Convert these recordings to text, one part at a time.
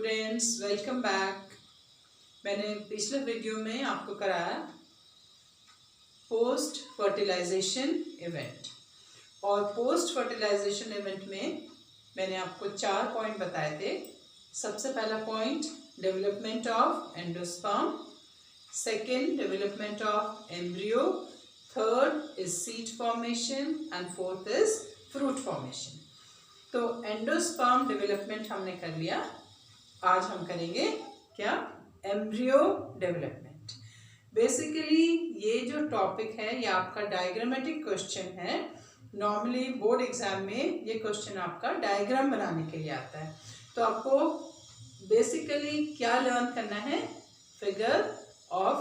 Students, welcome back. मैंने पिछले video में आपको कराया पोस्ट फर्टिलाइजेशन इवेंट, और पोस्ट फर्टिलाइजेशन इवेंट में मैंने आपको 4 पॉइंट बताए थे। सबसे पहला point development of endosperm, second development of embryo, third is seed formation and fourth is fruit formation. तो एंडोस्पर्म डेवलपमेंट हमने कर लिया। आज हम करेंगे क्या? Embryo development. बेसिकली ये जो टॉपिक है ये आपका डायग्रामेटिक क्वेश्चन है। नॉर्मली बोर्ड एग्जाम में ये क्वेश्चन आपका डायग्राम बनाने के लिए आता है। तो आपको बेसिकली क्या लर्न करना है? Figure of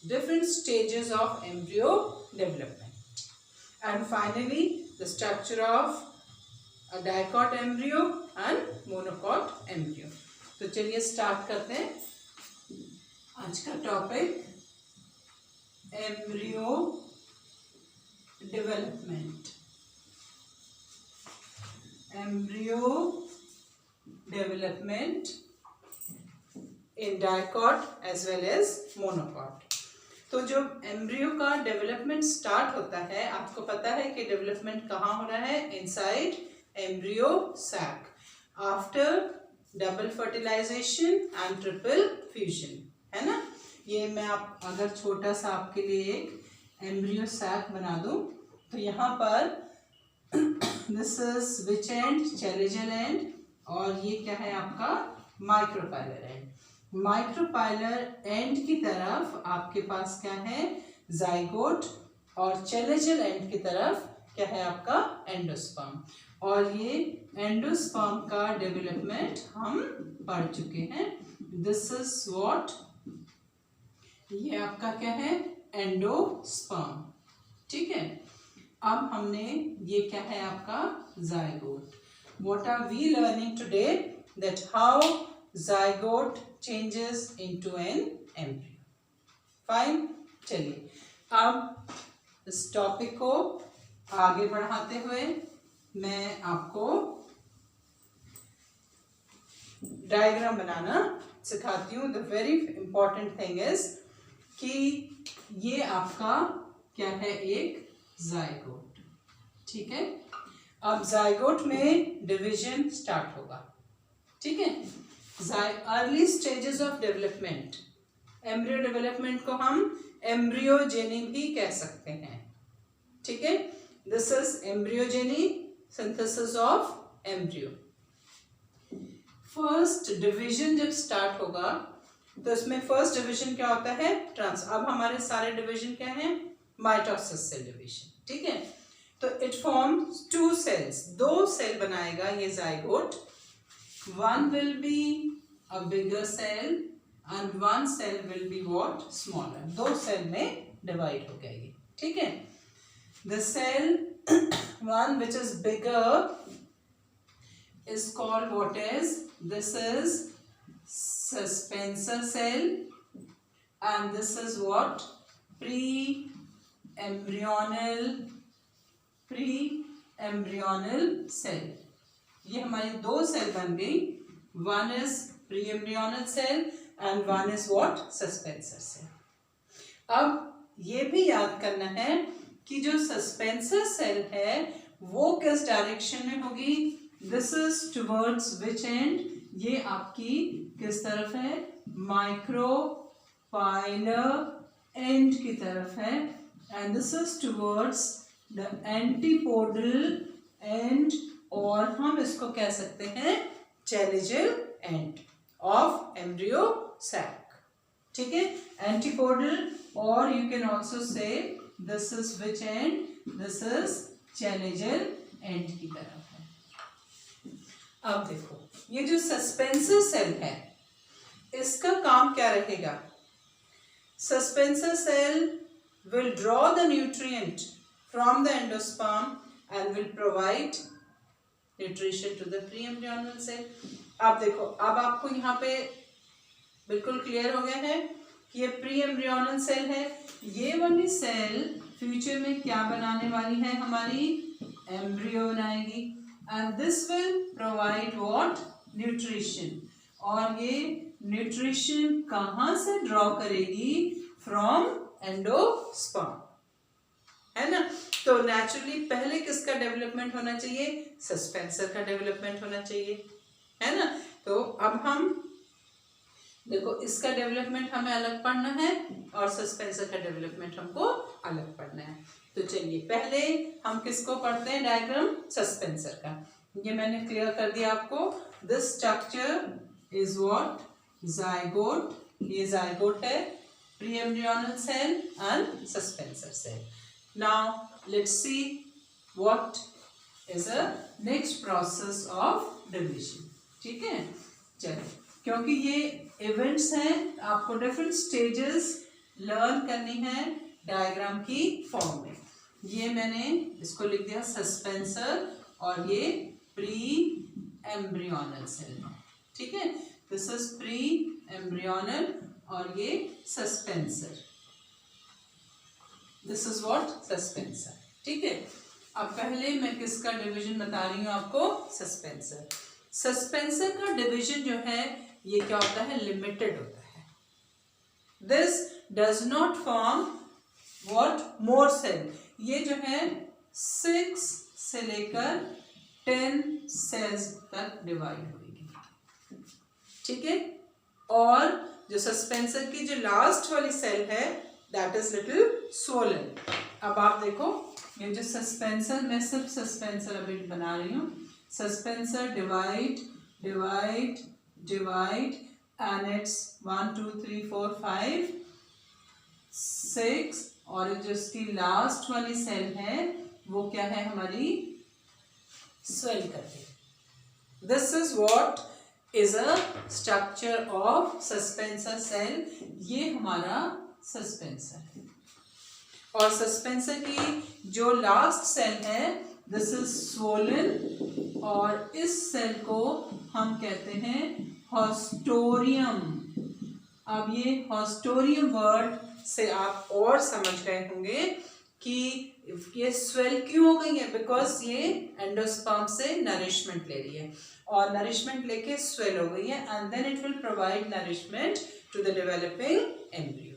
different stages of embryo development and finally the structure of a dicot embryo and monocot embryo। तो चलिए स्टार्ट करते हैं आज का topic, embryo development. Embryo development in dicot as well as monocot. तो जो एम्ब्रियो का development start होता है, आपको पता है कि डेवलपमेंट कहाँ हो रहा है? Inside embryo sac after double fertilization and triple fusion, है ना। ये मैं आप अगर छोटा सा आपके लिए एक एम्ब्रियो सैक बना दूं तो यहाँ पर this is which and? Chalazal and, और ये क्या है आपका? Micropylar and. माइक्रोपाइलर एंड की तरफ आपके पास क्या है? जाइगोट, और चैलेजल एंड की तरफ क्या है आपका? एंडोस्पर्म। और ये एंडोस्पर्म का डेवलपमेंट हम पढ़ चुके हैं। दिस इज व्हाट, ये आपका क्या है? एंडोस्पर्म। ठीक है। अब हमने ये क्या है आपका? Zygote. What are we learning today? That how zygote changes into an embryo. Fine. चलिए अब इस टॉपिक को आगे बढ़ाते हुए मैं आपको डायग्राम बनाना सिखाती हूँ। The very important thing is कि ये आपका क्या है? एक जाइगोट। ठीक है। अब जाइगोट में डिवीजन स्टार्ट होगा। ठीक है। Early stages of development, embryo development को हम एम्ब्रियोजेनी भी कह सकते हैं। ठीक है। This is embryogeny, synthesis of embryo. First division जब स्टार्ट होगा तो इसमें फर्स्ट डिवीजन क्या होता है? अब हमारे सारे डिवीजन क्या हैं? Mitosis cell division. ठीक है। तो इट फॉर्म्स 2 सेल्स, 2 सेल बनाएगा ये zygote. One will be a bigger cell and one cell will be what? Smaller. 2 cell में डिवाइड हो गया ये। ठीक है। The cell one which is bigger is called what is? This is suspensor cell and this is what? Pre-embryonal cell। ये हमारी 2 cell बन गई। One is pre-embryonal cell and one is what? Suspensor cell। अब ये भी याद करना है कि जो सस्पेंसर सेल है वो किस डायरेक्शन में होगी? This is towards which and? ये आपकी किस तरफ है? माइक्रोपाइलर एंड की तरफ है। And this is towards the antipodal end, और हम इसको कह सकते हैं chalazal end of embryo sac. ठीक है। एंटीपोडल, और you can also say this is which end? this is chalazial end की तरफ है। अब देखो ये जो सस्पेंसर सेल है इसका काम क्या रहेगा? Suspensor cell will draw the nutrient from the endosperm and will provide nutrition to the pre-embryonal cell। अब देखो, अब आपको यहाँ पे बिल्कुल क्लियर हो गया है कि ये प्री एम्ब्रियोनल सेल है। ये वाली सेल फ्यूचर में क्या बनाने वाली है? हमारी एम्ब्रियो बनाएगी। And this will provide what? Nutrition. और ये न्यूट्रिशन कहाँ से ड्रॉ करेगी? फ्रॉम एंडोस्पर्म, है ना। तो नेचुरली पहले किसका डेवलपमेंट होना चाहिए? सस्पेंसर का डेवलपमेंट होना चाहिए, है ना। तो अब हम देखो इसका डेवलपमेंट हमें अलग पढ़ना है और सस्पेंसर का डेवलपमेंट हमको अलग पढ़ना है। तो चलिए पहले हम किसको पढ़ते हैं? डायग्राम सस्पेंसर का। ये मैंने क्लियर कर दिया आपको। This structure is what? Zygote. ये जाइगोट है, pre embryonal cell and suspensor cell. Now let's see what is a next process of division. ठीक है, चलिए क्योंकि ये इवेंट्स हैं, आपको डिफरेंट स्टेजेस लर्न करनी है डायग्राम की फॉर्म में। ये मैंने इसको लिख दिया सस्पेंसर और ये प्री एम्ब्रियोनल सेल। ठीक है, दिस इज प्री एम्ब्रियोनल और ये suspensor, this is what? Suspensor. ठीक है, अब पहले मैं किसका डिवीजन बता रही हूँ आपको? सस्पेंसर। सस्पेंसर का डिवीजन जो है ये क्या होता है? लिमिटेड होता है। This does not form what? More cell. ये जो है 6 से लेकर 10 सेल्स तक डिवाइड होगी। ठीक है, और जो सस्पेंसर की जो लास्ट वाली सेल है दैट इज लिटिल स्वोलन। अब आप देखो ये जो सस्पेंसर, मैं सिर्फ सस्पेंसर अभी बना रही हूँ। Suspensor divide divide divide and it's 1 2 3 4 5 6 और जो इसकी लास्ट वाली सेल है वो क्या है हमारी? स्वेल करती है। This is what is a structure of suspensor cell. ये हमारा सस्पेंसर है और सस्पेंसर की जो लास्ट सेल है दिस इज स्वोलन और इस सेल को हम कहते हैं हॉस्टोरियम। अब ये हॉस्टोरियम वर्ड से आप और समझ गए होंगे कि ये स्वेल क्यों हो गई है? बिकॉज ये एंडोस्पर्म से नरिशमेंट ले रही है और नरिशमेंट लेके स्वेल हो गई है and then it will provide nourishment to the developing embryo.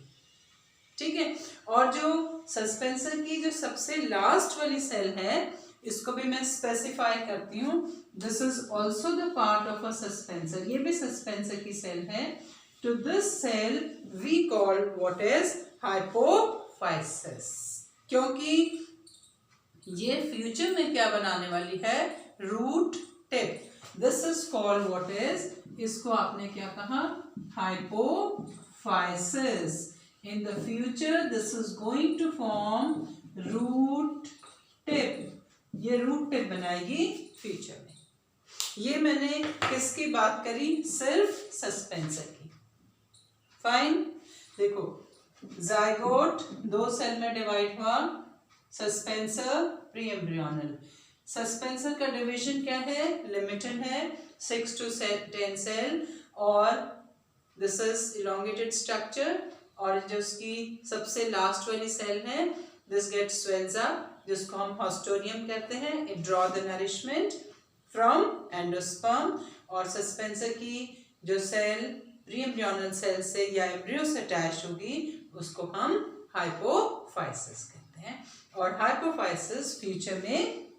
ठीक है, और जो सस्पेंसर की जो सबसे लास्ट वाली सेल है इसको भी मैं स्पेसिफाई करती हूँ। This is also the part of a suspensor. ये भी सस्पेंसर की सेल है। To this cell we call what is? Hypophysis. क्योंकि ये फ्यूचर में क्या बनाने वाली है? Root tip. This is called what is? इसको आपने क्या कहा? Hypophysis. In the future this is going to form root tip. ये रूट टिप बनाएगी फ्यूचर में। ये मैंने किसकी बात करी? सिर्फ सस्पेंसर की। फाइन, देखो जाइगोट 2 सेल में डिवाइड हुआ, सस्पेंसर प्री एम्ब्रियोनल। सस्पेंसर का डिवीजन क्या है? लिमिटेड है, 6 to 10 सेल और दिस इज इलोंगेटेड स्ट्रक्चर। और जो उसकी सबसे लास्ट वाली सेल है दिस गेट्स स्वेल्स अप, जिसको हम हॉस्टोरियम कहते हैं। It draw the nourishment from endosperm. और सस्पेंसर की जो सेल प्री एम्ब्रियोनल सेल से या एम्ब्रियो से अटैच होगी उसको हम हाइपोफाइसिस कहते हैं। और हाइपोफाइसिस फ्यूचर में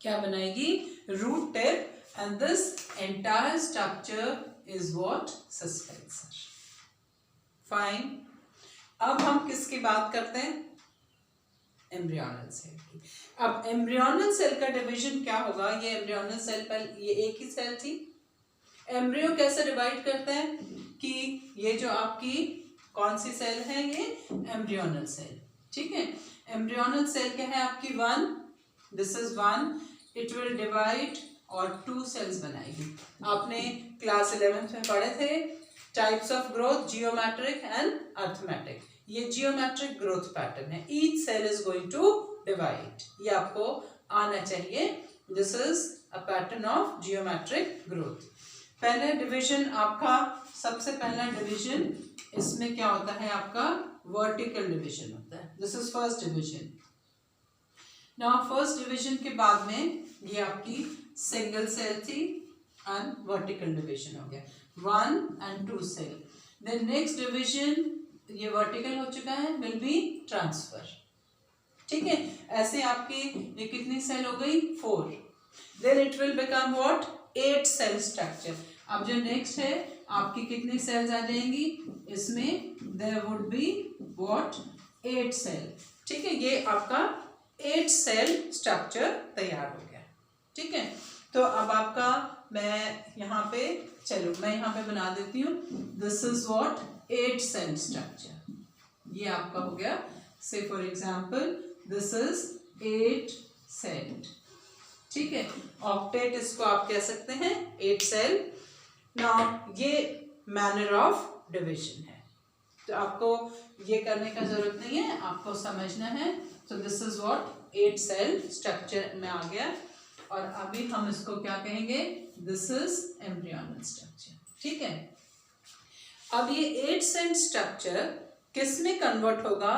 क्या बनाएगी? Root tip and this entire structure is what? Suspensor. Fine, अब हम किसकी बात करते हैं? एम्ब्रियोनल सेल की। अब एम्ब्रियोनल सेल का डिवीजन क्या होगा? ये एम्ब्रियोनल सेल पर ये एक ही सेल थी। एम्ब्रियो कैसे डिवाइड करते हैं कि ये जो आपकी कौन सी सेल है? ये एम्ब्रियोनल सेल। ठीक है, एम्ब्रियोनल सेल क्या है आपकी? 1, this is 1। It will divide और 2 सेल्स बनाएगी। आपने क्लास 11th में पढ़े थे types of growth, geometric and arithmetic. ये जियोमेट्रिक ग्रोथ पैटर्न है। Each cell is going to divide, ये आपको आना चाहिए। This is a pattern of geometric growth. पहले डिवीजन आपका, सबसे पहला डिवीजन इसमें क्या होता है आपका? वर्टिकल डिवीजन होता है। This is first division. Now first division के बाद में ये आपकी सिंगल सेल थी एंड वर्टिकल डिवीजन हो गया। 1 and 2 cell. Then next division ये वर्टिकल हो चुका है, विल बी ट्रांसफर. ठीक है, ऐसे आपके ये कितनी सेल हो गई 4. Then it will become what 8 cell structure. अब जो नेक्स्ट है आपकी कितनी सेल्स आ जाएंगी इसमें, there would be what 8 cell. ठीक है, ये आपका 8 सेल स्ट्रक्चर तैयार हो गया. ठीक है, तो अब आपका मैं यहाँ पे बना देती हूँ. This is what 8 cell structure. ये आपका हो गया. Say for example this is 8 cell. ठीक है, ऑक्टेट इसको आप कह सकते हैं 8 सेल. नाउ ये मैनर ऑफ डिविजन है, तो आपको ये करने का जरूरत नहीं है, आपको समझना है. तो this is what 8 cell structure में आ गया. और अभी हम इसको क्या कहेंगे, दिस इज एम्ब्रियोनल स्ट्रक्चर. ठीक है, अब ये 8 सेल स्ट्रक्चर किस में कन्वर्ट होगा,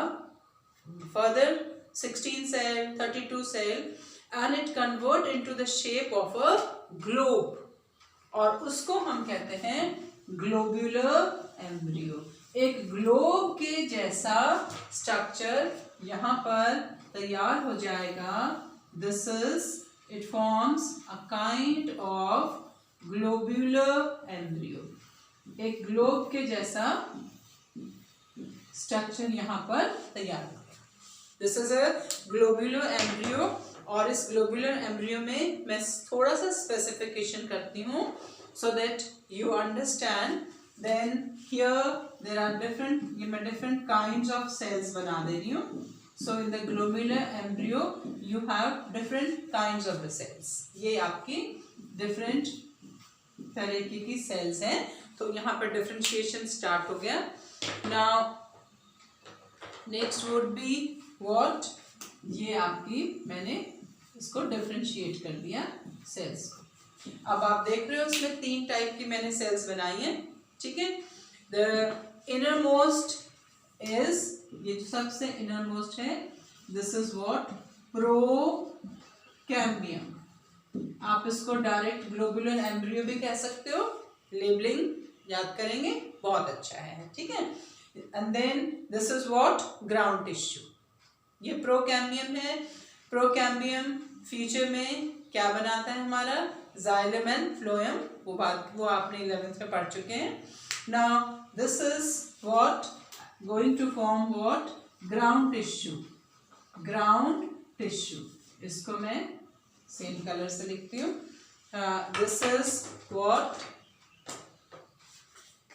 further 16 cell 32 cell, and it convert into the shape of a globe, और उसको हम कहते हैं ग्लोब्यूलर एम्ब्रियो. एक ग्लोब के जैसा स्ट्रक्चर यहाँ पर तैयार हो जाएगा. This is it forms a kind of globular embryo. एक ग्लोब के जैसा स्ट्रक्चर यहाँ पर तैयार हो गया. This is a globular embryo. और इस ग्लोब्यूलर एम्ब्रियो में मैं थोड़ा सा स्पेसिफिकेशन करती हूँ so that you understand. Then here there are different kinds of cells बना दे रही हूँ. So in the globular embryo you have different kinds of the cells. ये आपकी different तरीके की cells हैं. तो यहाँ पर differentiation start हो गया. Now next would be what, ये आपकी मैंने इसको differentiate कर दिया cells को. अब आप देख रहे हो इसमें 3 टाइप की मैंने सेल्स बनाई हैं. ठीक है, द इनर मोस्ट इज, ये जो सबसे इनर मोस्ट है, दिस इज व्हाट प्रोकैम्बियम. आप इसको डायरेक्ट ग्लोबुलर एम्ब्रियो भी कह सकते हो. लेबलिंग याद करेंगे, बहुत अच्छा है. ठीक है, and then this is what ground tissue. ये प्रोकैम्बियम है. प्रोकैम्बियम फ्यूचर में क्या बनाता है हमारा, जाइलम एंड फ्लोएम. वो आपने 11th में पढ़ चुके हैं. Now this is what going to form what ground tissue. Ground tissue, इसको मैं सेम कलर से लिखती हूँ. This is what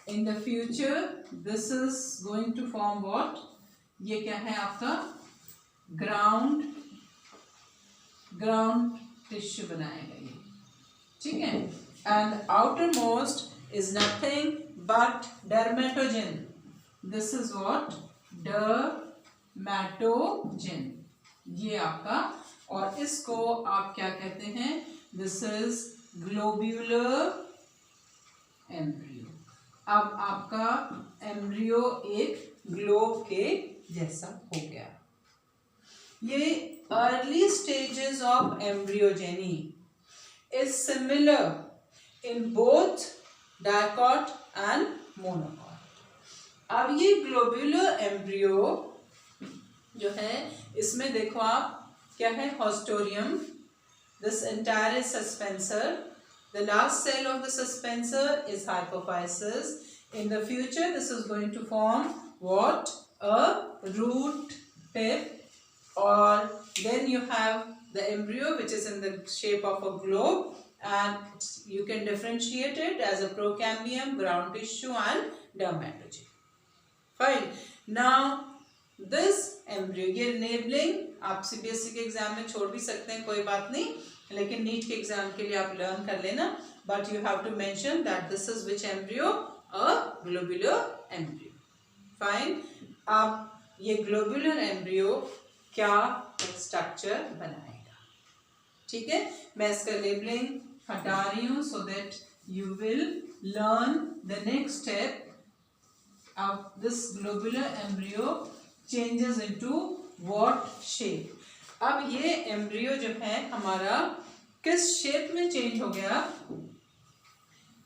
in the future this is going to form what, ये क्या है आपका ग्राउंड टिश्यू बनाएगा ये. ठीक है, and outer most is nothing but dermatogen. This is what dermatogen, ये आपका. और इसको आप क्या कहते हैं, दिस इज ग्लोब्यूलर एम्ब्रियो. अब आपका एम्ब्रियो एक ग्लोब के जैसा हो गया. ये early stages of embryogeny is similar in both dicot and monocot. अब ये ग्लोब्यूलर एम्ब्रियो जो है, इसमें देखो आप क्या है, haustorium. This entire is suspensor. The last cell of the suspensor is hypophysis. In the future this is going to form what a root tip. Or then you have the embryo which is in the shape of a globe, and you can differentiate it as a procambium, ground tissue and dermatogen. Fine. Now this embryo, ये labeling आप CBSE के exam में छोड़ भी सकते हैं, कोई बात नहीं, लेकिन नीट के एग्जाम के लिए आप लर्न कर लेना. But you have to mention that this is which embryo, a globular embryo. Fine. अब ये globular embryo क्या स्ट्रक्चर बनाएगा. ठीक है, मैं इसका लेबलिंग हटा रही हूँ so that you will learn the next step. अब this globular embryo changes into what shape. अब ये एम्ब्रियो जो है हमारा किस शेप में चेंज हो गया,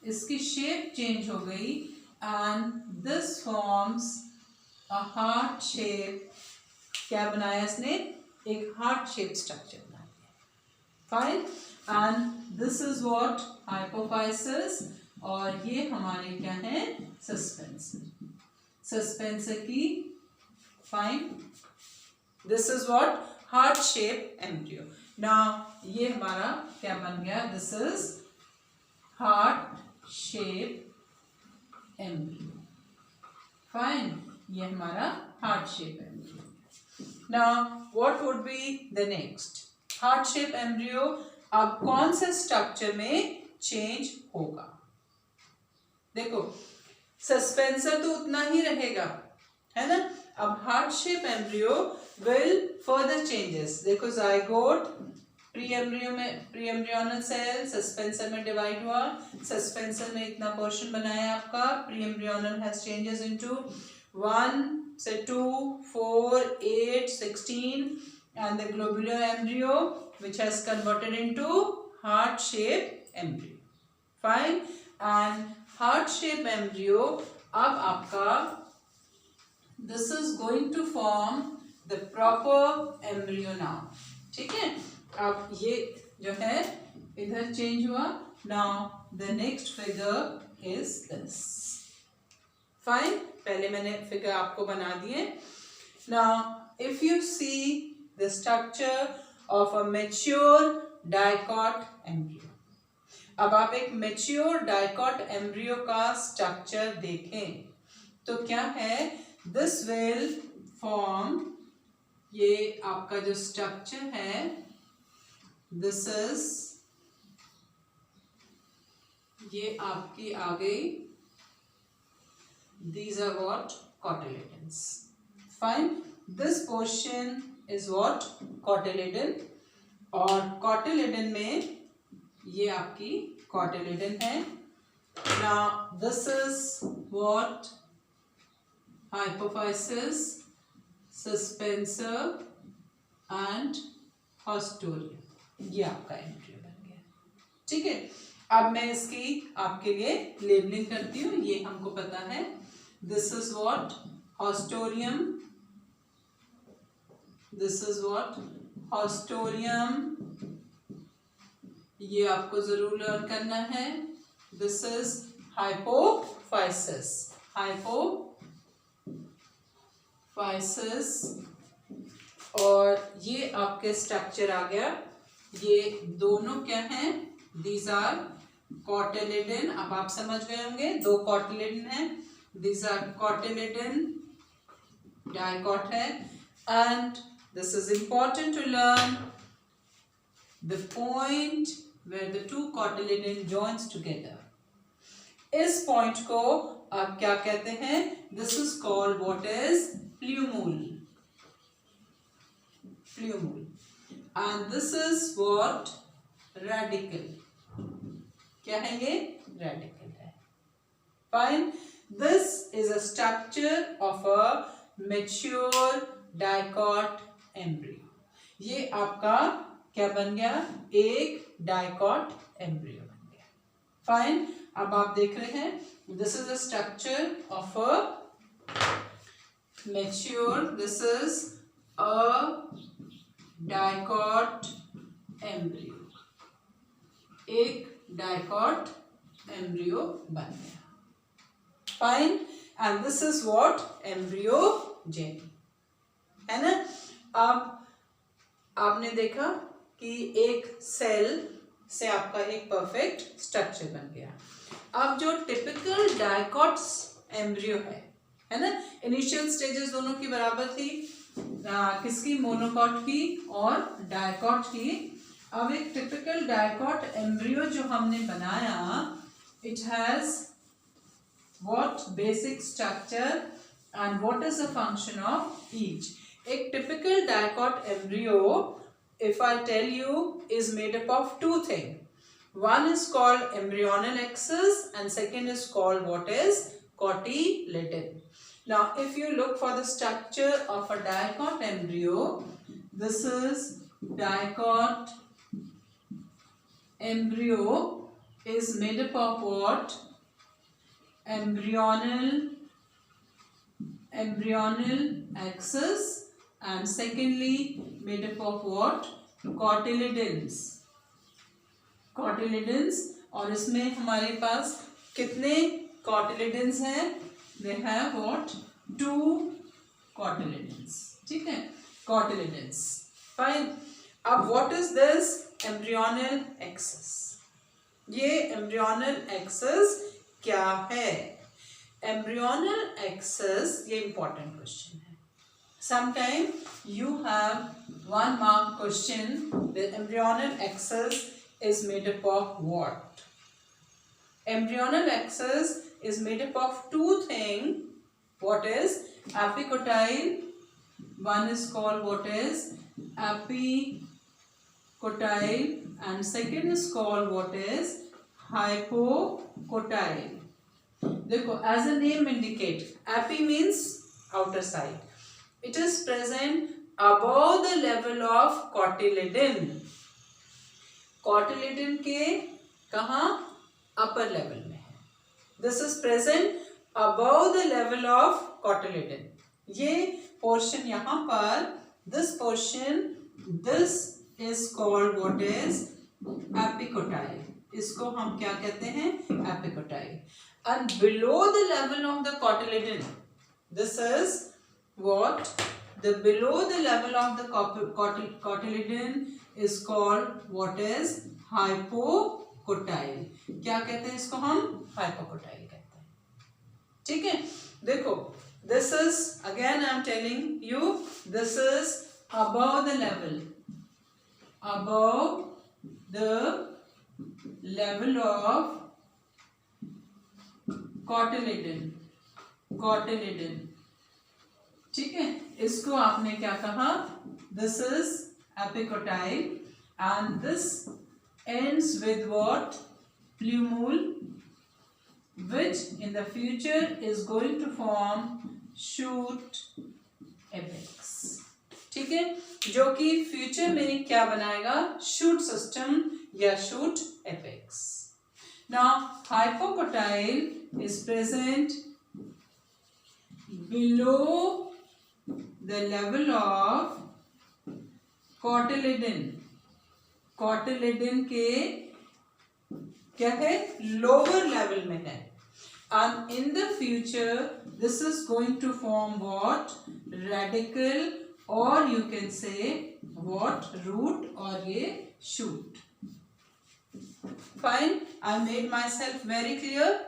इसकी शेप चेंज हो गई and this forms a heart shape. क्या बनाया इसने? एक हार्ट शेप स्ट्रक्चर बना दिया। Fine, and this is what hypophysis, और ये हमारे क्या है? सस्पेंसर। सस्पेंसर की fine, this is what heart shape embryo. Now ये हमारा क्या बन गया? This is heart shape embryo. Fine, ये हमारा heart shape embryo. Now what would be the next? Heart shape embryo अब कौन से स्ट्रक्चर में चेंज होगा? देखो, सस्पेंसर तो उतना ही रहेगा, है ना। अब heart shape embryo will further changes. देखो, जाइगोट, प्री एम्ब्रियो में प्री एम्ब्रियोनल सेल सस्पेंसर में डिवाइड हुआ, सस्पेंसर में इतना पोर्शन बनाया आपका, pre embryonal has changes into 1 से 2 4 8 16 and the globular embryo which has converted into heart shape embryo. Fine, and heart shape embryo अब आपका this is going to form the proper embryo now. ठीक है, अब ये जो है इधर चेंज हुआ. Now the next figure is this. Fine, पहले मैंने फिगर आपको बना दिए. Now if you see the structure of a mature dicot embryo, अब आप एक mature dicot embryo का स्ट्रक्चर देखें तो क्या है? This will form, ये आपका जो स्ट्रक्चर है, this is, ये आपकी आ गई, these are what? Cotyledons. Fine, this portion is what? Cotyledon, और cotyledon में ये आपकी cotyledon है. Now this is what? Hypophysis, suspensor and haustorium. ये आपका एम्ब्रियो बन गया. ठीक है, अब मैं इसकी आपके लिए लेबलिंग करती हूँ. ये हमको पता है. This is what? Haustorium. This is what? Haustorium. ये आपको जरूर लर्न करना है. This is hypophysis. Hypophysis, और ये आपके स्ट्रक्चर आ गया. ये दोनों क्या हैं? These are cotyledon. अब आप समझ गए होंगे, दो cotyledon हैं. These are cotyledon, dicot है, and this is important to learn the point where the two cotyledon joins together. इस point को आप क्या कहते हैं? This is called what is? Plumule. Plumule. And this is what? Radicle. क्या है ये? Radicle है. Fine. This is a structure of a mature dicot embryo. ये आपका क्या बन गया? एक dicot embryo बन गया. Fine. अब आप देख रहे हैं, this is a structure of a mature, this is a dicot embryo. एक dicot embryo बन गया. Fine, and this is what? Embryogeny. है ना. अब आपने देखा कि एक सेल से आपका एक परफेक्ट स्ट्रक्चर बन गया. अब जो टिपिकल डाइकॉट एम्ब्रियो है ना, इनिशियल स्टेजेस दोनों की बराबर थी. किसकी? मोनोकॉट की और डाइकॉट की. अब एक टिपिकल डाइकॉट एम्ब्रियो जो हमने बनाया, it has what? Basic structure and what is the function of each. एक typical dicot embryo, if I tell you, is made up of two things. One is called embryonal axis and second is called what is? Cotyledon. Now if you look for the structure of a dicot embryo, this is dicot embryo is made up of what? Embryonal axis, and secondly made up of what? Cotyledons. और इसमें हमारे पास कितने cotyledons हैं? They have what? 2 cotyledons. ठीक है, cotyledons. Fine. अब what is this embryonal axis? ये embryonal axis क्या है? Embryonal axis, ये important question है. Sometime you have 1 mark question. The embryonal axis is made up of what? Embryonal axis is made up of 2 things. What is epicotyle? One is called what is epicotyle, and second is called what is hypocotyle. देखो, as the name indicate, epi means outer side. It is present above the level of cotyledon. Cotyledon के कहाँ? Upper level में है. This is present above the level of cotyledon. ये portion यहाँ पर, this portion, this is called what is epicotyle. इसको हम क्या कहते हैं? Epicotyle. And below the level of the cotyledon, this is what? The below the level of the cotyledon is called what is hypocotyle. क्या कहते हैं इसको? हम hypocotyle कहते हैं. ठीक है, देखो, this is again I am telling you, this is above the level of cotyledon. ठीक है, इसको आपने क्या कहा? This is epicotyle, and this ends with what? Plumule, which in the future is going to form shoot apex. ठीक है, जो कि फ्यूचर में क्या बनाएगा? शूट सिस्टम या shoot apex. Now hypocotyle is present below the level of cotyledon. cotyledon के क्या है? लोअर लेवल में है. And in the future this is going to form what? Radicle, or you can say what? Root, or ये shoot. Fine. I made myself very clear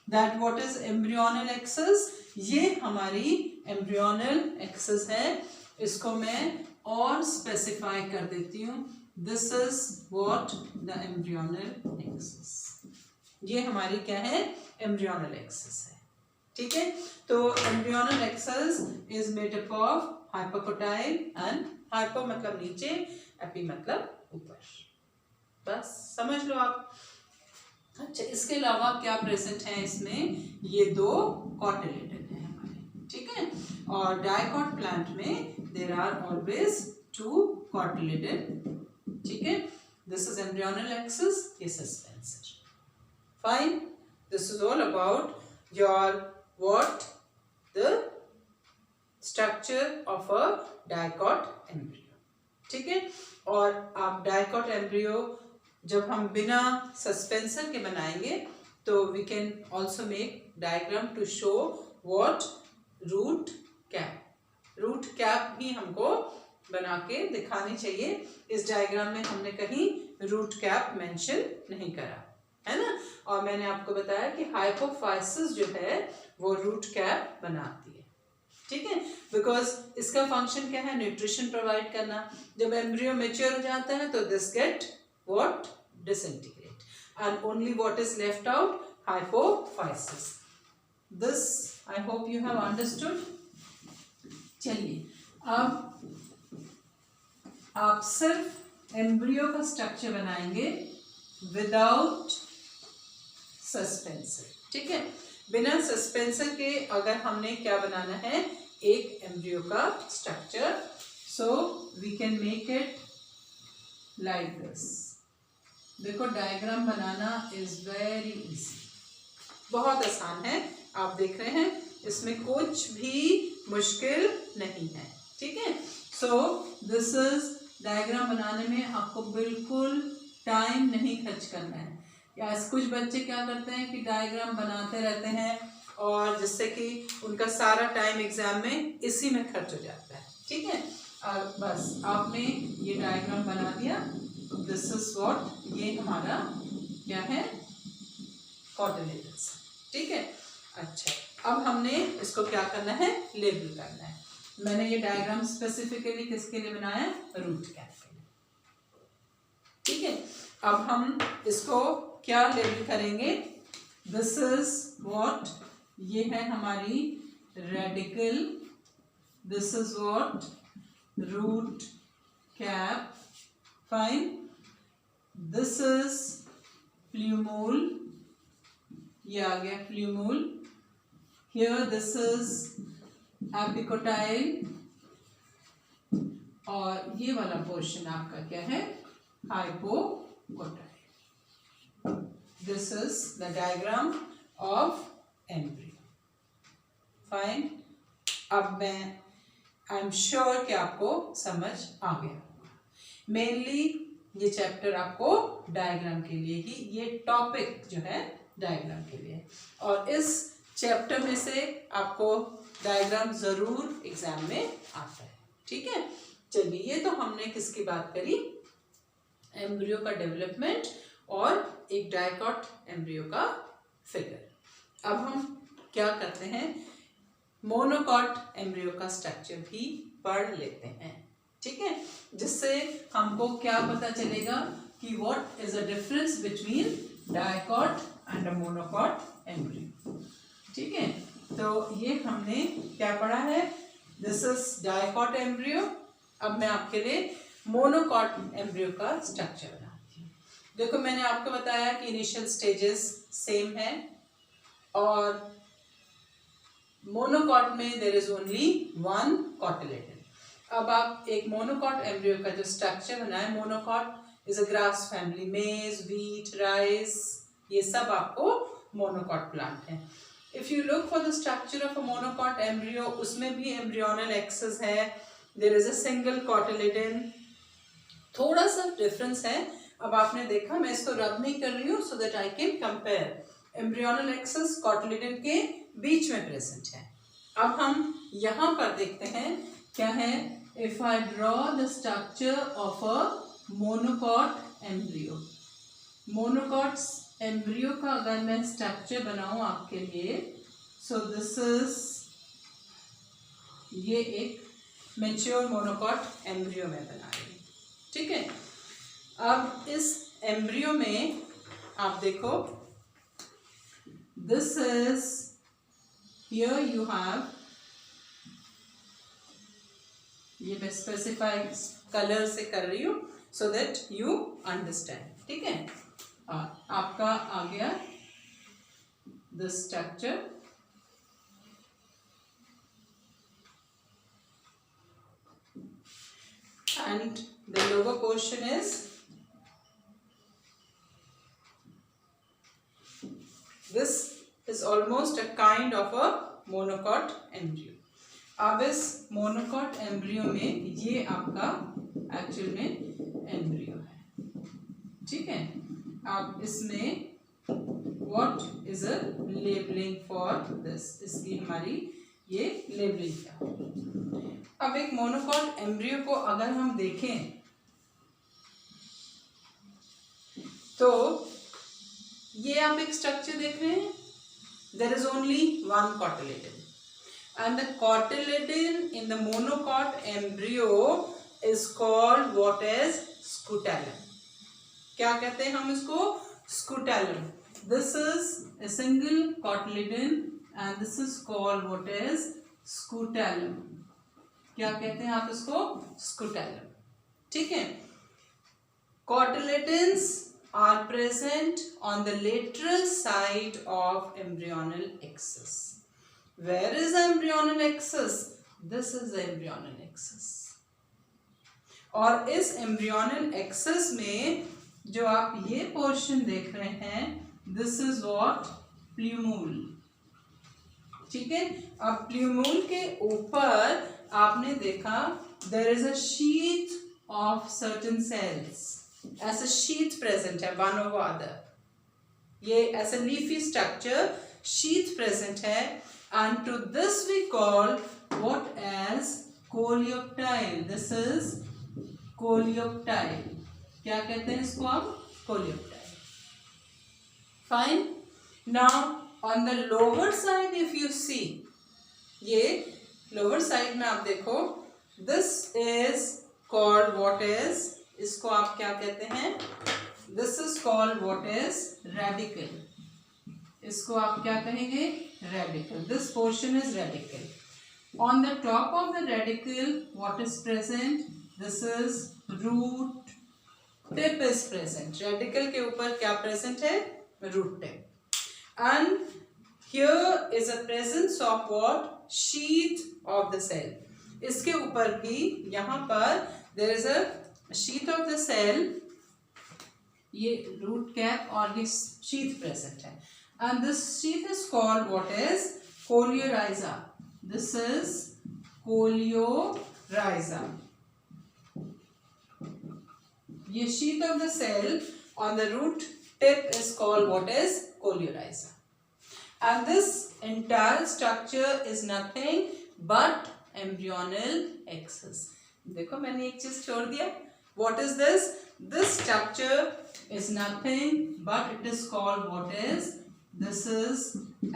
that what is embryonal axis. ये हमारी embryonal axis है. इसको मैं और specify कर देती हूँ. This is what? The embryonal axis. ये हमारी क्या है? Embryonal axis है. ठीक है, तो embryonal axis is made up of hypocotyle, and hypo मतलब नीचे, epi मतलब ऊपर. बस समझ लो आप. अच्छा, इसके अलावा क्या प्रेजेंट है इसमें? ये 2 cotyledon है हमारे. ठीक है, और डाइकॉट प्लांट में there are always 2 cotyledon. ठीक है, this is embryonal axis, ये suspensor. Fine. This is all about your what? The structure of a dicot embryo. ठीक है, और आप dicot embryo जब हम बिना सस्पेंसर के बनाएंगे तो we can also make diagram to show what? root cap. root cap भी हमको बना के दिखानी चाहिए. इस डायग्राम में हमने कहीं रूट कैप मेंशन नहीं करा है ना. और मैंने आपको बताया कि हाइपोफाइसिस जो है वो रूट कैप बनाती है. ठीक है, बिकॉज इसका फंक्शन क्या है? न्यूट्रिशन प्रोवाइड करना. जब एम्ब्रियो मैच्योर हो जाता है तो this get what? Disintegrate, and only what is left out? Hypophysis. This I hope you have understood. चलिए, अब आप सिर्फ एम्ब्रियो का स्ट्रक्चर बनाएंगे विदाउट सस्पेंसर. ठीक है, बिना सस्पेंसर के अगर हमने क्या बनाना है? एक एम्ब्रियो का structure. So we can make it like this. देखो डायग्राम बनाना इज वेरी इजी, बहुत आसान है। आप देख रहे हैं इसमें कुछ भी मुश्किल नहीं है, ठीक है। सो दिस इज डायग्राम बनाने में आपको बिल्कुल टाइम नहीं खर्च करना है। या कुछ बच्चे क्या करते हैं कि डायग्राम बनाते रहते हैं और जिससे कि उनका सारा टाइम एग्जाम में इसी में खर्च हो जाता है, ठीक है। और बस आपने ये डायग्राम बना दिया, दिस इज व्हाट, ये हमारा क्या है, कोऑर्डिनेट्स, ठीक है। अच्छा, अब हमने इसको क्या करना है, लेबल करना है। मैंने ये डायग्राम स्पेसिफिकली किसके लिए बनाया, रूट कैप के लिए, ठीक है। अब हम इसको क्या लेबल करेंगे, दिस इज व्हाट, ये है हमारी radicle, this is what root cap, fine, this is plumule, ये आ गया plumule, here this is epicotyl, और ये वाला पोर्शन आपका क्या है, hypocotyl. This is the diagram of embryo, fine. अब मैं आई एम श्योर कि आपको समझ आ गया होगा। मेनली ये चैप्टर आपको डायग्राम के लिए ही, ये टॉपिक जो है डायग्राम के लिए, और इस चैप्टर में से आपको डायग्राम जरूर एग्जाम में आता है, ठीक है। चलिए, ये तो हमने किसकी बात करी, एम्ब्रियो का डेवलपमेंट और एक डायकॉट एम्ब्रियो का फिगर। अब हम क्या करते हैं, मोनोकॉट एम्ब्रियो का स्ट्रक्चर भी पढ़ लेते हैं, ठीक है, जिससे हमको क्या पता चलेगा कि what is the difference between dicot and a monocot embryo, ठीक है। तो ये हमने क्या पढ़ा है, दिस इज डायकॉट एम्ब्रियो। अब मैं आपके लिए मोनोकॉट एम्ब्रियो का स्ट्रक्चर बनाती हूँ। देखो, मैंने आपको बताया कि इनिशियल स्टेजेस सेम है, और मोनोकॉट में there is only one cotyledon. अब आप एक मोनोकॉट एम्ब्रियो का जो स्ट्रक्चर बनाए, monocot is a grass family, maize, wheat, rice, ये सब आपको मोनोकॉट प्लांट है। If you look for the structure of a monocot embryo, उसमें भी एम्ब्रियोनल एक्सेस है, there is a single cotyledon, थोड़ा सा डिफरेंस है। अब आपने देखा, मैं इसको रब नहीं कर रही हूँ so that I can compare, embryonal axis cotyledon के बीच में प्रेजेंट है। अब हम यहाँ पर देखते हैं क्या है, if I draw the structure of a monocot embryo, monocot embryo का अगर मैं स्ट्रक्चर बनाऊं आपके लिए, सो दिस इज, ये एक मैच्योर मोनोकॉट एम्ब्रियो में बना रही हूँ, ठीक है। अब इस एम्ब्रियो में आप देखो, this is, here you have, ये मैं स्पेसिफाई कलर से कर रही हूँ सो दैट यू अंडरस्टैंड, ठीक है। आपका आ गया the structure, and the lower portion is, this is almost a kind of a monocot embryo. अब इस मोनोकॉट एम्ब्रियो में ये आपका एक्चुअल में एम्ब्रियो है, ठीक है। अब इसमें what is a labelling for this, इसकी हमारी ये लेबलिंग क्या। अब एक मोनोकॉट एम्ब्रियो को अगर हम देखें तो ये आप एक स्ट्रक्चर देख रहे हैं, there is only one cotyledon, and the cotyledon in the monocot embryo is called what is scutellum. क्या कहते हैं हम इसको, scutellum. This is a single cotyledon and this is called what is scutellum. क्या कहते हैं आप इसको, scutellum, ठीक है। Cotyledons are present on the lateral side of embryonal axis. Where is the embryonal axis? This is the embryonal axis. और इस embryonal axis में जो आप ये पोर्शन देख रहे हैं, दिस इज व्हाट प्ल्यूमूल। ठीक है, अब प्ल्यूमूल के ऊपर आपने देखा there is a sheath of certain cells, ऐसा शीथ प्रेजेंट है वन ओवर अदर, ये ऐसा लीफी स्ट्रक्चर शीथ प्रेजेंट है, and to this we call what as coleoptile. This is coleoptile. क्या कहते हैं इसको आप? Coleoptile. Fine. Now on the lower side if you see, ये लोअर साइड में आप देखो, this is called what is, इसको आप क्या कहते हैं? This is called what is radical. इसको आप क्या कहेंगे? Radical. This portion is radical. On the top of the radicle, what is present? This is root tip is present. Radicle के ऊपर क्या present है? Root tip. And here is a presence of what? Sheath of the cell. इसके ऊपर भी यहाँ पर there is a sheath of the cell. ये root cap और ये sheath present है. And this sheath is called what is? Coleorhiza. This is coleorhiza. ये sheath of the cell on the root tip is called what is? Coleorhiza. And this entire structure is nothing but embryonal axis. देखो मैंने एक चीज छोड़ दिया. What is this? This structure is nothing but it is called what is? This is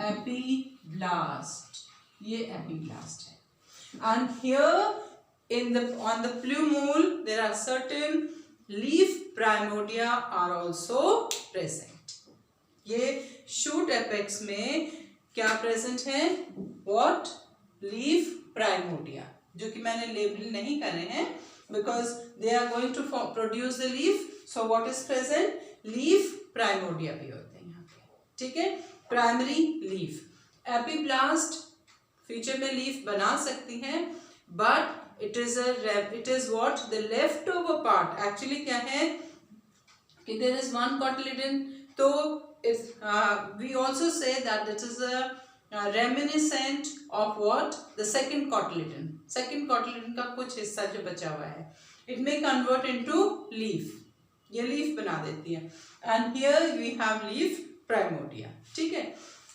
epiblast. ये epiblast है. And here in the on the plumule there are certain leaf primordia are also present. ये shoot apex में क्या present है? What? Leaf primordia, जो कि मैंने label नहीं करे हैं because they are going to produce the leaf. So what is present? Leaf primordia भी होते हैं यहाँ पे. ठीक है, primary leaf. Epiblast फ्यूचर में लीफ बना सकती हैं, but it is what the left over part. Actually क्या है कि देयर इज वन कॉटिलिडन, तो we also say that it is a reminiscent of what the second cotyledon. Second cotyledon का कुछ हिस्सा जो बचा हुआ है, it may convert into leaf. ये लीफ बना देती है. And here we have leaf primordia. ठीक है,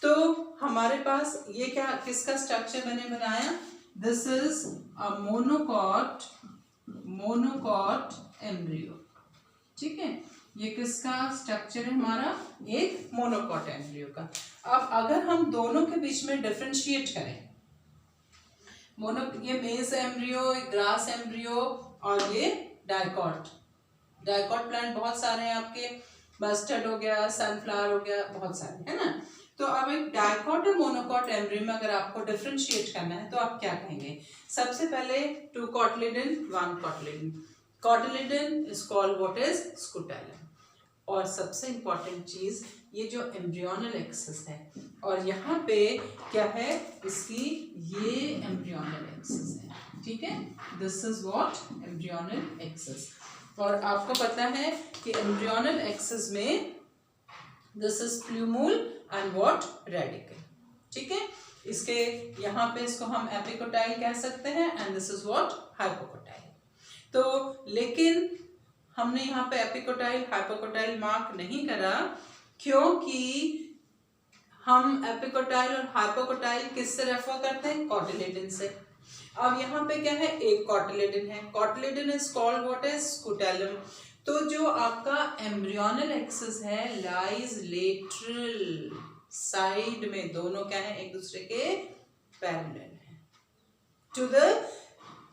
तो हमारे पास ये क्या किसका स्ट्रक्चर मैंने बनाया? This is a monocot embryo. ठीक है, ये किसका स्ट्रक्चर है? हमारा एक मोनोकॉट एम्ब्रियो का. अब अगर हम दोनों के बीच में डिफरेंशिएट करें, ये मेज एम्ब्रियो, ग्रास एम्ब्रियो और ये डाइकॉट. डाइकॉट प्लांट बहुत सारे हैं आपके, मस्टर्ड हो गया, सनफ्लावर हो गया, बहुत सारे, है ना. तो अब एक डाइकॉट और मोनोकॉट एम्ब्रियो में अगर आपको डिफरेंशिएट करना है तो आप क्या कहेंगे? सबसे पहले 2 cotyledon 1 cotyledon. Cotyledon is called what is? Scutellum. और सबसे इंपॉर्टेंट चीज, ये जो एम्ब्रियोनल एक्सिस है, और यहाँ पे क्या है इसकी? ये एम्ब्रियोनल एक्सिस है. ठीक है, this is what embryonal axis. और आपको पता है कि एम्ब्रियोनल एक्सिस में this is प्ल्यूमूल and what? Radical. ठीक है, इसके यहाँ पे इसको हम एपिकोटाइल कह सकते हैं and this is what? Hypocotyl. तो लेकिन हमने यहाँ पे एपिकोटाइल हाइपोकोटाइल मार्क नहीं करा, क्योंकि हम एपिकोटाइल और हाइपोकोटाइल किससे रेफर करते हैं? कॉटिलिडन से. अब यहाँ पे क्या है? एक कॉटिलिडन है. Cotyledon is called what is? Scutellum. तो जो आपका एम्ब्रियोनल एक्सिस है लाइज लेटरल साइड में, दोनों क्या है? एक दूसरे के पैरेलल है. To the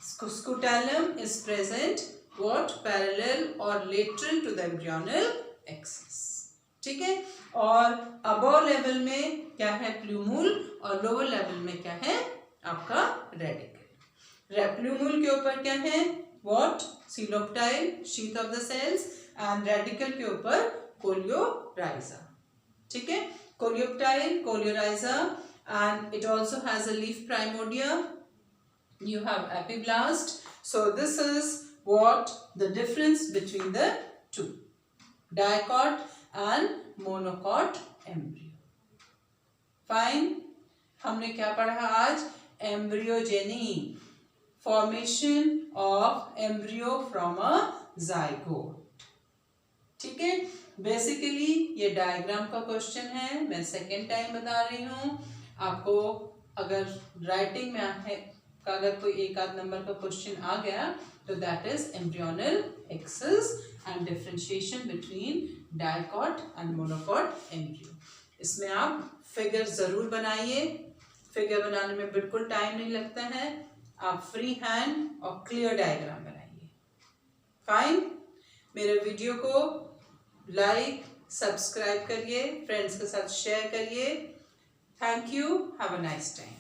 scutellum is present what? Parallel or lateral to the embryonal axis. ठीक है, और अबव लेवल में क्या है? प्ल्यूमूल. और लोअर लेवल में क्या है? आपका रेडिकल. प्ल्यूमूल के ऊपर क्या है? What? Coleoptile, sheath of the cells, and radicle के ऊपर कोलियोराइजा. ठीक है, coleoptile, coleorhiza, and it also has a leaf primordia. You have epiblast. So this is what the difference between the two. Dicot and monocot embryo. Fine, हमने क्या पढ़ा आज? Embryogeny, formation of embryo from a zygote. ठीक है, basically ये diagram का question है, मैं सेकेंड टाइम बता रही हूँ आपको। अगर राइटिंग में है का अगर कोई एक आध नंबर का क्वेश्चन आ गया तो that is embryonal axis and differentiation between dicot and monocot embryo. इसमें आप फिगर जरूर बनाइए, फिगर बनाने में बिल्कुल टाइम नहीं लगता है, आप फ्री हैंड और क्लियर डायग्राम बनाइए। फाइन, मेरे वीडियो को लाइक सब्सक्राइब करिए, फ्रेंड्स के साथ शेयर करिए। Thank you, have a nice time.